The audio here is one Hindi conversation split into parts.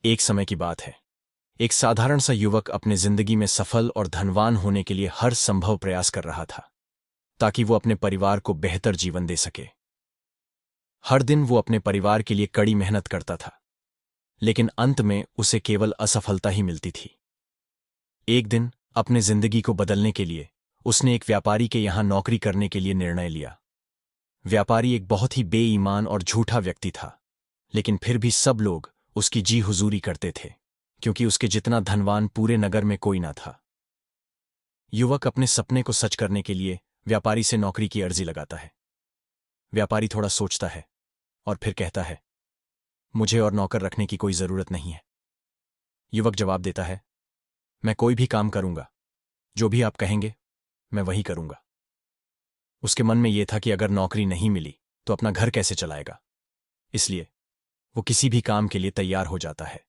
एक समय की बात है। एक साधारण सा युवक अपने जिंदगी में सफल और धनवान होने के लिए हर संभव प्रयास कर रहा था, ताकि वो अपने परिवार को बेहतर जीवन दे सके। हर दिन वो अपने परिवार के लिए कड़ी मेहनत करता था, लेकिन अंत में उसे केवल असफलता ही मिलती थी। एक दिन अपने जिंदगी को बदलने के लिए उसने एक व्यापारी के यहां नौकरी करने के लिए निर्णय लिया। व्यापारी एक बहुत ही बेईमान और झूठा व्यक्ति था, लेकिन फिर भी सब लोग उसकी जी हुजूरी करते थे, क्योंकि उसके जितना धनवान पूरे नगर में कोई ना था। युवक अपने सपने को सच करने के लिए व्यापारी से नौकरी की अर्जी लगाता है। व्यापारी थोड़ा सोचता है और फिर कहता है, मुझे और नौकर रखने की कोई जरूरत नहीं है। युवक जवाब देता है, मैं कोई भी काम करूंगा, जो भी आप कहेंगे मैं वही करूंगा। उसके मन में यह था कि अगर नौकरी नहीं मिली तो अपना घर कैसे चलाएगा, इसलिए वो किसी भी काम के लिए तैयार हो जाता है।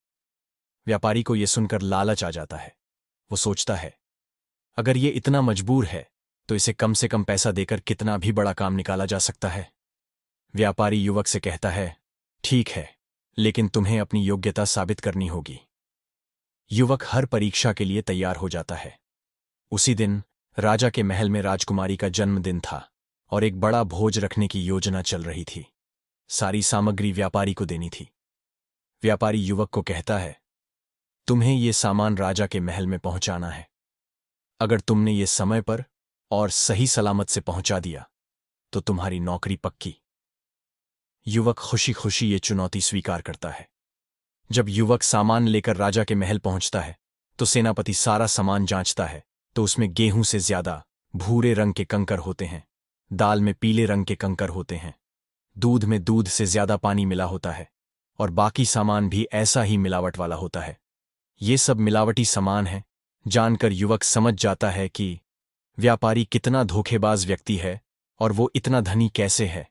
व्यापारी को यह सुनकर लालच आ जाता है। वो सोचता है, अगर ये इतना मजबूर है तो इसे कम से कम पैसा देकर कितना भी बड़ा काम निकाला जा सकता है। व्यापारी युवक से कहता है, ठीक है, लेकिन तुम्हें अपनी योग्यता साबित करनी होगी। युवक हर परीक्षा के लिए तैयार हो जाता है। उसी दिन राजा के महल में राजकुमारी का जन्मदिन था और एक बड़ा भोज रखने की योजना चल रही थी। सारी सामग्री व्यापारी को देनी थी। व्यापारी युवक को कहता है, तुम्हें यह सामान राजा के महल में पहुंचाना है। अगर तुमने ये समय पर और सही सलामत से पहुंचा दिया तो तुम्हारी नौकरी पक्की। युवक खुशी खुशी ये चुनौती स्वीकार करता है। जब युवक सामान लेकर राजा के महल पहुंचता है तो सेनापति सारा सामान जांचता है तो उसमें गेहूं से ज्यादा भूरे रंग के कंकर होते हैं, दाल में पीले रंग के कंकर होते हैं, दूध में दूध से ज्यादा पानी मिला होता है और बाकी सामान भी ऐसा ही मिलावट वाला होता है। ये सब मिलावटी सामान है। जानकर युवक समझ जाता है कि व्यापारी कितना धोखेबाज व्यक्ति है और वो इतना धनी कैसे है।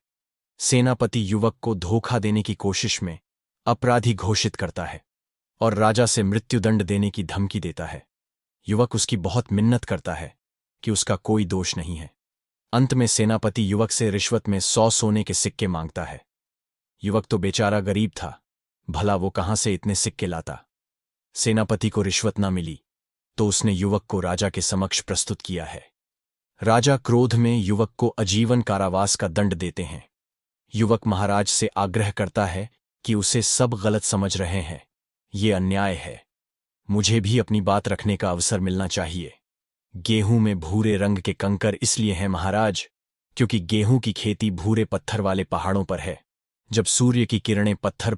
सेनापति युवक को धोखा देने की कोशिश में अपराधी घोषित करता है और राजा से मृत्युदंड देने की धमकी देता है। युवक उसकी बहुत मिन्नत करता है कि उसका कोई दोष नहीं है। अंत में सेनापति युवक से रिश्वत में 100 सोने के सिक्के मांगता है। युवक तो बेचारा गरीब था, भला वो कहां से इतने सिक्के लाता। सेनापति को रिश्वत ना मिली तो उसने युवक को राजा के समक्ष प्रस्तुत किया है। राजा क्रोध में युवक को आजीवन कारावास का दंड देते हैं। युवक महाराज से आग्रह करता है कि उसे सब गलत समझ रहे हैं, ये अन्याय है। मुझे भी अपनी बात रखने का अवसर मिलना चाहिए। गेहूं में भूरे रंग के कंकर इसलिए हैं महाराज, क्योंकि गेहूं की खेती भूरे पत्थर वाले पहाड़ों पर है। जब सूर्य की किरणें पत्थर